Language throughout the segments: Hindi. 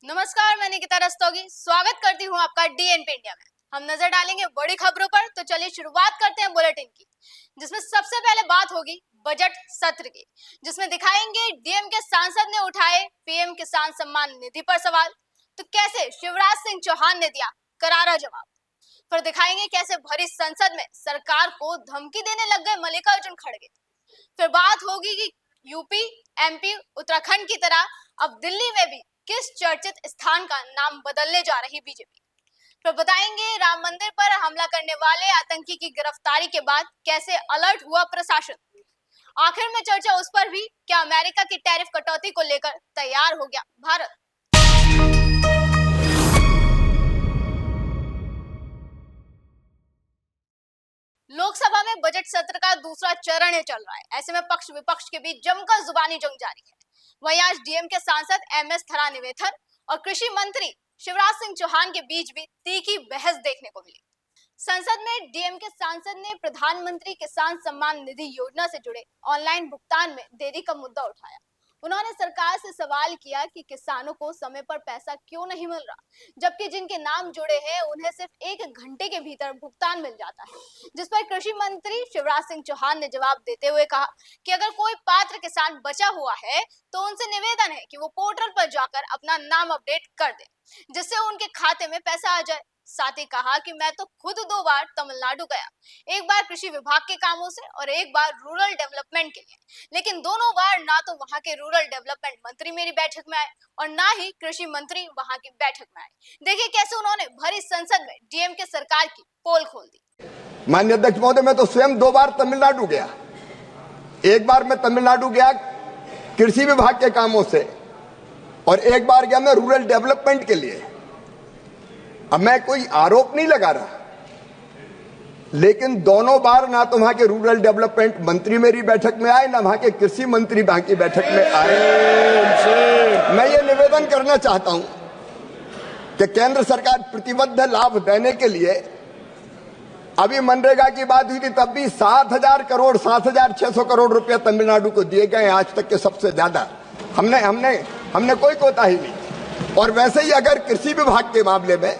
नमस्कार, मैं निकिता रस्तोगी स्वागत करती हूँ आपका डीएनपी इंडिया में। हम नजर डालेंगे बड़ी खबरों पर, तो चलिए शुरुआत करते हैं बुलेटिन की, जिसमें सबसे पहले बात होगी बजट सत्र की, जिसमें दिखाएंगे डीएम के सांसद ने उठाए पीएम किसान सम्मान निधि पर सवाल, तो कैसे शिवराज सिंह चौहान ने दिया करारा जवाब। फिर दिखाएंगे कैसे भरी संसद में सरकार को धमकी देने लग गए मल्लिकार्जुन खड़गे। फिर बात होगी कि यूपी, एमपी, उत्तराखंड की तरह अब दिल्ली में भी किस चर्चित स्थान का नाम बदलने जा रही बीजेपी। फिर बताएंगे राम मंदिर पर हमला करने वाले आतंकी की गिरफ्तारी के बाद कैसे अलर्ट हुआ प्रशासन। आखिर में चर्चा उस पर भी, क्या अमेरिका की टैरिफ कटौती को लेकर तैयार हो गया भारत। लोकसभा में बजट सत्र का दूसरा चरण चल रहा है। ऐसे में पक्ष विपक्ष के बीच जमकर जुबानी जंग जारी है। वहीं आज डीएम के सांसद एमएस थरानिवेथन और कृषि मंत्री शिवराज सिंह चौहान के बीच भी तीखी बहस देखने को मिली। संसद में डीएम के सांसद ने प्रधानमंत्री किसान सम्मान निधि योजना से जुड़े ऑनलाइन भुगतान में देरी का मुद्दा उठाया। उन्होंने सरकार से सवाल किया कि किसानों को समय पर पैसा क्यों नहीं मिल रहा, जबकि जिनके नाम जुड़े हैं उन्हें सिर्फ 1 घंटे के भीतर भुगतान मिल जाता है। जिस पर कृषि मंत्री शिवराज सिंह चौहान ने जवाब देते हुए कहा कि अगर कोई पात्र किसान बचा हुआ है तो उनसे निवेदन है कि वो पोर्टल पर जाकर अपना नाम अपडेट कर दें, जिससे उनके खाते में पैसा आ जाए। साथ ही कहा कि मैं तो खुद 2 बार तमिलनाडु गया, एक बार कृषि विभाग के कामों से और एक बार रूरल डेवलपमेंट के लिए, लेकिन दोनों बार ना तो वहां के रूरल डेवलपमेंट मंत्री मेरी बैठक में आए और ना ही कृषि मंत्री वहां की बैठक में आए। देखिए कैसे उन्होंने भरी संसद में डीएम के सरकार की पोल खोल दी। माननीय अध्यक्ष महोदय, मैं तो स्वयं 2 बार तमिलनाडु गया। एक बार मैं तमिलनाडु गया कृषि विभाग के कामों से और एक बार गया मैं रूरल डेवलपमेंट के लिए। अब मैं कोई आरोप नहीं लगा रहा, लेकिन दोनों बार ना तो वहां के रूरल डेवलपमेंट मंत्री मेरी बैठक में आए, ना वहां के कृषि मंत्री वहां की बैठक में आए। मैं ये निवेदन करना चाहता हूं कि केंद्र सरकार प्रतिबद्ध लाभ देने के लिए, अभी मनरेगा की बात हुई थी तब भी 7,600 करोड़ रुपए तमिलनाडु को दिए गए, आज तक के सबसे ज्यादा। हमने कोई कोताही नहीं। और वैसे ही अगर कृषि विभाग के मामले में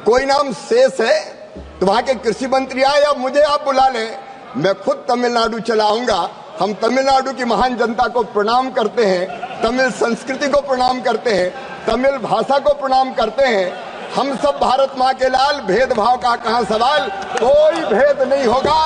कोई नाम शेष है तो वहां के कृषि मंत्री आए या मुझे आप बुला लें, मैं खुद तमिलनाडु चलाऊंगा। हम तमिलनाडु की महान जनता को प्रणाम करते हैं, तमिल संस्कृति को प्रणाम करते हैं, तमिल भाषा को प्रणाम करते हैं। हम सब भारत माँ के लाल, भेदभाव का कहां सवाल, कोई भेद नहीं होगा।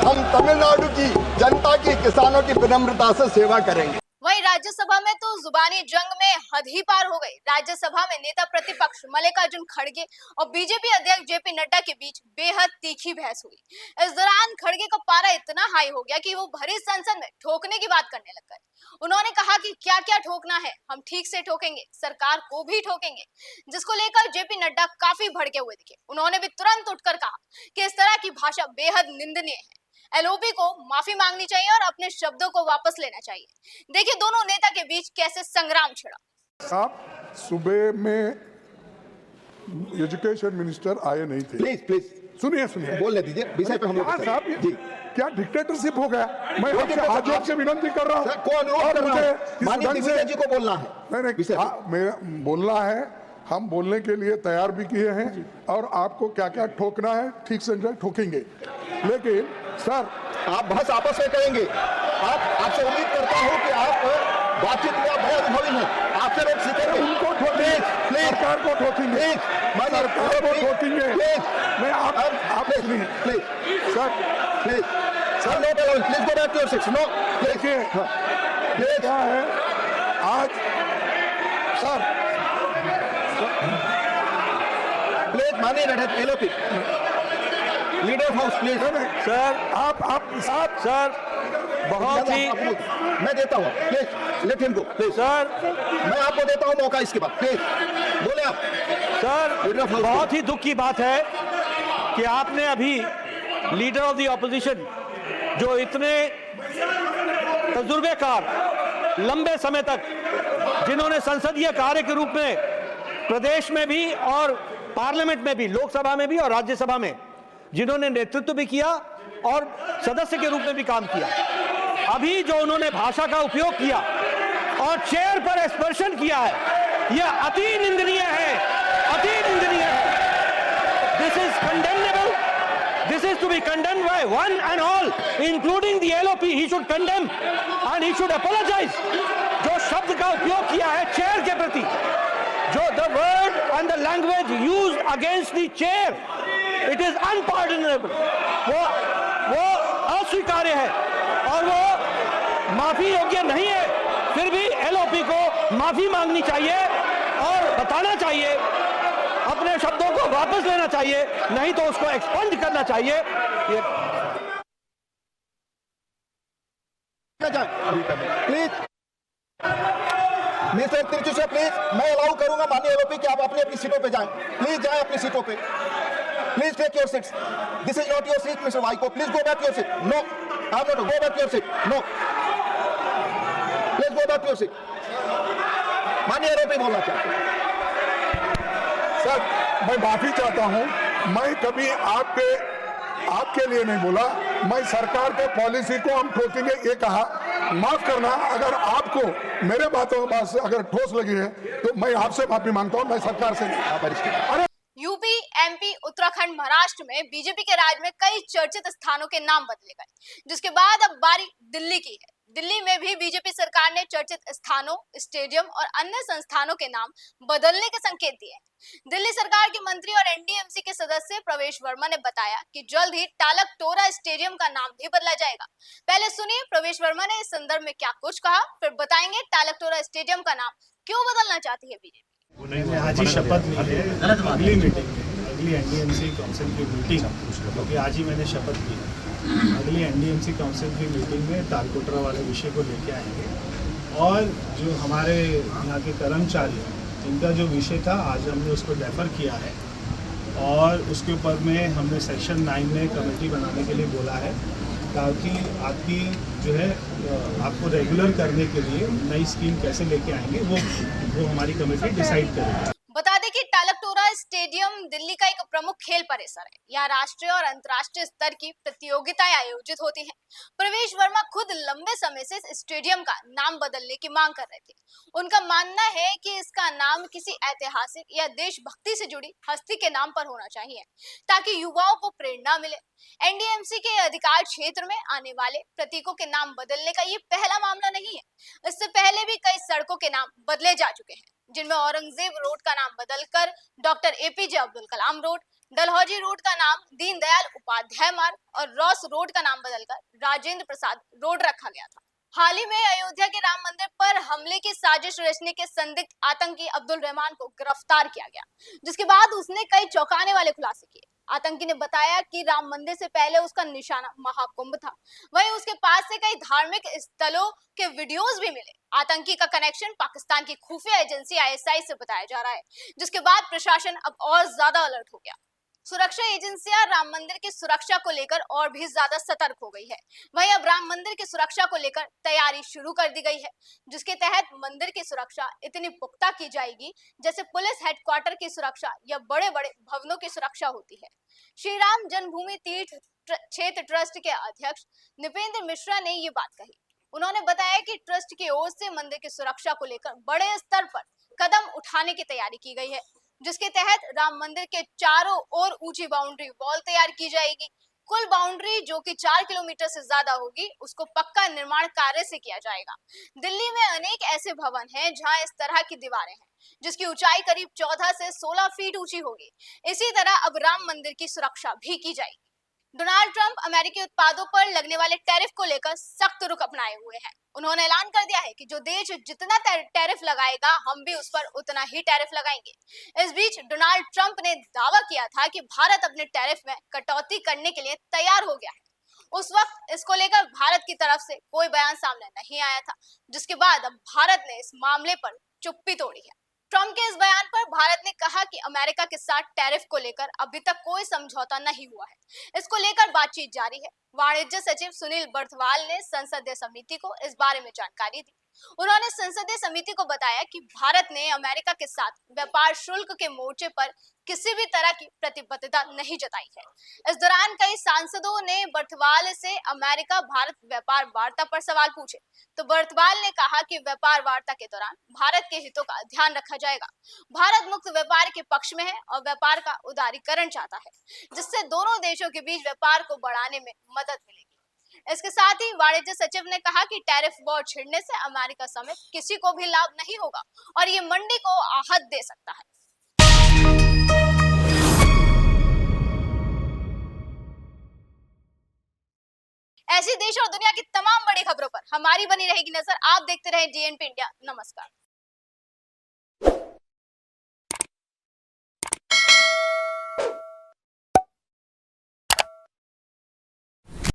हम तमिलनाडु की जनता की, किसानों की विनम्रता से सेवा करेंगे। वहीं राज्यसभा में तो जुबानी जंग में हद ही पार हो गई। राज्यसभा में नेता प्रतिपक्ष मल्लिकार्जुन खड़गे और बीजेपी अध्यक्ष जेपी नड्डा के बीच बेहद तीखी बहस हुई। इस दौरान खड़गे का पारा इतना हाई हो गया कि वो भरी संसद में ठोकने की बात करने लग गए। उन्होंने कहा कि क्या क्या ठोकना है, हम ठीक से ठोकेंगे, सरकार को भी ठोकेंगे, जिसको लेकर जेपी नड्डा काफी भड़के हुए दिखे। उन्होंने भी तुरंत उठकर कहा कि इस तरह की भाषा बेहद निंदनीय है, एलओपी को माफी मांगनी चाहिए और अपने शब्दों को वापस लेना चाहिए। देखिए दोनों नेता के बीच कैसे संग्राम छिड़ा। साहब, सुबह में एजुकेशन मिनिस्टर आए नहीं थे। प्लीज सुनिए बोलने दीजिए विषय पे हम लोग। साहब जी, क्या डिक्टेटरशिप हो गया? मैं आपसे हाथ जोड़ के विनती कर रहा हूँ। कौन माननीय जी को बोलना है? नहीं, बोलना है। हम बोलने के लिए तैयार भी किए हैं और आपको क्या क्या ठोकना है ठीक से ठोकेंगे। लेकिन सर, आप बहस आपस में करेंगे। आपसे उम्मीद करता हूं कि आप बातचीत में बहुत अनुभवी हैं, आपसे लोग सीखेंगे। उनको ठोकेंगे, सरकार को ठोकेंगे, सरकार को ठोकेंगे। मैं आप सुनिए please sir, sir no please go back to your seats. No, देखिए क्या है आज सर, प्लीज मानिए LOP leader of house please. Sir आप सर बहुत ही, मैं देता हूँ, please let him go please. Sir मैं आपको देता हूँ मौका, इसके बाद प्लीज बोले आप। सर बहुत ही दुख की बात है कि आपने अभी लीडर ऑफ द ऑपोजिशन, जो इतने तजुर्बेकार, लंबे समय तक जिन्होंने संसदीय कार्य के रूप में प्रदेश में भी और पार्लियामेंट में भी, लोकसभा में भी और राज्यसभा में जिन्होंने नेतृत्व भी किया और सदस्य के रूप में भी काम किया, अभी जो उन्होंने भाषा का उपयोग किया और चेयर पर स्पर्शन किया है, यह अति निंदनीय है, अति निंदनीय है। This is condemnable, this is to be condemned by one and all, including the LOP. He should condemn and he should apologise. जो शब्द का उपयोग किया है चेयर के प्रति, जो the word and the language used against the chair, it is unpardonable. वो अस्वीकार्य है और वो माफी योग्य नहीं है. फिर भी LOP को माफी मांगनी चाहिए और बताना चाहिए, अपने शब्दों को वापस लेना चाहिए, नहीं तो उसको एक्सपंज करना चाहिए. प्लीज मिस्टर तिरचुशा, प्लीज मैं अलाउ करूंगा माननीय LOP कि आप अपनी अपनी सीटों पे जाएं. प्लीज जाएं अपनी सीटों पे. Please take your seats. This is not your seat mister Vaiko. Please go back your seat. No, I am not. Go back your seat. No, please go back your seat. माननीय LOP बोलना चाहते हैं. सर, मैं माफी चाहता हूं. मैं कभी आपके लिए नहीं बोला. मैं सरकार के पॉलिसी को हम ठोकेंगे ये कहा. माफ करना, अगर आपको मेरे बातों में अगर ठोस लगी है तो मैं आपसे माफी मांगता हूं. मैं सरकार से नहीं. यूपी, MP, उत्तराखंड, महाराष्ट्र में बीजेपी के राज में कई चर्चित स्थानों के नाम बदले गए, जिसके बाद अब बारी दिल्ली की है. दिल्ली में भी बीजेपी सरकार ने चर्चित स्थानों, स्टेडियम और अन्य संस्थानों के नाम बदलने के संकेत दिए. दिल्ली सरकार के मंत्री और NDMC के सदस्य प्रवेश वर्मा ने बताया कि जल्द ही टालकटोरा स्टेडियम का नाम भी बदला जाएगा. पहले सुनिए प्रवेश वर्मा ने इस संदर्भ में क्या कुछ कहा, फिर बताएंगे टालकटोरा स्टेडियम का नाम क्यों बदलना चाहती है बीजेपी. उन्होंने आज ही शपथ ली है अगली मीटिंग में, अगली NDMC काउंसिल की मीटिंग, क्योंकि आज ही मैंने शपथ ली है. अगली NDMC काउंसिल की मीटिंग में टालकटोरा वाले विषय को लेके आएंगे. और जो हमारे यहाँ के कर्मचारी हैं, इनका जो विषय था आज हमने उसको रेफर किया है और उसके ऊपर में हमने सेक्शन 9 में कमेटी बनाने के लिए बोला है, ताकि आपकी जो है आपको रेगुलर करने के लिए नई स्कीम कैसे लेके आएंगे वो हमारी कमेटी डिसाइड करेगी. बता दें कि टालकटोरा स्टेडियम दिल्ली का एक प्रमुख खेल परिसर है. यहाँ राष्ट्रीय और अंतर्राष्ट्रीय स्तर की प्रतियोगिताएं आयोजित होती हैं. प्रवेश वर्मा खुद लंबे समय से इस स्टेडियम का नाम बदलने की मांग कर रहे थे. उनका मानना है कि इसका नाम किसी ऐतिहासिक या देशभक्ति से जुड़ी हस्ती के नाम पर होना चाहिए, ताकि युवाओं को प्रेरणा मिले. NDMC के अधिकार क्षेत्र में आने वाले प्रतीकों के नाम बदलने का ये पहला मामला नहीं है. इससे पहले भी कई सड़कों के नाम बदले जा चुके हैं, जिनमें औरंगजेब रोड का नाम बदलकर doctor APJ Abdul Kalam road, Dalhousie road का नाम दीनदयाल उपाध्याय मार्ग और रॉस रोड का नाम बदलकर राजेंद्र प्रसाद रोड रखा गया था. हाल ही में अयोध्या के राम मंदिर पर हमले की साजिश रचने के संदिग्ध आतंकी अब्दुल रहमान को गिरफ्तार किया गया, जिसके बाद उसने कई चौंकाने वाले खुलासे किए. आतंकी ने बताया कि राम मंदिर से पहले उसका निशाना महाकुंभ था. वहीं उसके पास से कई धार्मिक स्थलों के वीडियोस भी मिले. आतंकी का कनेक्शन पाकिस्तान की खुफिया एजेंसी ISI से बताया जा रहा है, जिसके बाद प्रशासन अब और ज्यादा अलर्ट हो गया. सुरक्षा एजेंसियां राम मंदिर की सुरक्षा को लेकर और भी ज्यादा सतर्क हो गई है. वहीं अब राम मंदिर की सुरक्षा को लेकर तैयारी शुरू कर दी गई है, जिसके तहत मंदिर की सुरक्षा इतनी पुख्ता की जाएगी जैसे पुलिस हेडक्वार्टर की सुरक्षा या बड़े बड़े भवनों की सुरक्षा होती है. श्री राम जन्मभूमि तीर्थ क्षेत्र ट्रस्ट के अध्यक्ष नृपेंद्र मिश्रा ने ये बात कही. उन्होंने बताया कि ट्रस्ट की ओर से मंदिर की सुरक्षा को लेकर बड़े स्तर पर कदम उठाने की तैयारी की गई है, जिसके तहत राम मंदिर के चारों ओर ऊंची बाउंड्री वॉल तैयार की जाएगी. कुल बाउंड्री जो कि 4 किलोमीटर से ज्यादा होगी, उसको पक्का निर्माण कार्य से किया जाएगा. दिल्ली में अनेक ऐसे भवन हैं जहां इस तरह की दीवारें हैं, जिसकी ऊंचाई करीब 14 से 16 फीट ऊंची होगी. इसी तरह अब राम मंदिर की सुरक्षा भी की जाएगी. डोनाल्ड ट्रंप अमेरिकी उत्पादों पर लगने वाले टैरिफ को लेकर सख्त रुख अपनाए हुए हैं. उन्होंने ऐलान कर दिया है कि जो देश जितना टैरिफ लगाएगा, हम भी उस पर उतना ही टैरिफ लगाएंगे. इस बीच डोनाल्ड ट्रंप ने दावा किया था कि भारत अपने टैरिफ में कटौती करने के लिए तैयार हो गया है. उस वक्त इसको लेकर भारत की तरफ से कोई बयान सामने नहीं आया था, जिसके बाद अब भारत ने इस मामले पर चुप्पी तोड़ी है. ट्रंप के इस बयान पर भारत ने कहा कि अमेरिका के साथ टैरिफ को लेकर अभी तक कोई समझौता नहीं हुआ है. इसको लेकर बातचीत जारी है. वाणिज्य सचिव सुनील बर्थवाल ने संसदीय समिति को इस बारे में जानकारी दी. उन्होंने संसदीय समिति को बताया कि भारत ने अमेरिका के साथ व्यापार शुल्क के मोर्चे पर किसी भी तरह की प्रतिबद्धता नहीं जताई है। इस दौरान कई सांसदों ने बर्थवाल से अमेरिका भारत व्यापार वार्ता पर सवाल पूछे, तो बर्थवाल ने कहा कि व्यापार वार्ता के दौरान भारत के हितों का ध्यान रखा जाएगा। भारत मुक्त व्यापार के पक्ष में है और व्यापार का उदारीकरण चाहता है, जिससे दोनों देशों के बीच व्यापार को बढ़ाने में मदद मिलेगी। इसके साथ ही वाणिज्य सचिव ने कहा कि टैरिफ वॉर छिड़ने से अमेरिका समेत किसी को भी लाभ नहीं होगा और ये मंडी को आहत दे सकता है। ऐसी देश और दुनिया की तमाम बड़ी खबरों पर हमारी बनी रहेगी नजर। आप देखते रहे DNP इंडिया। नमस्कार।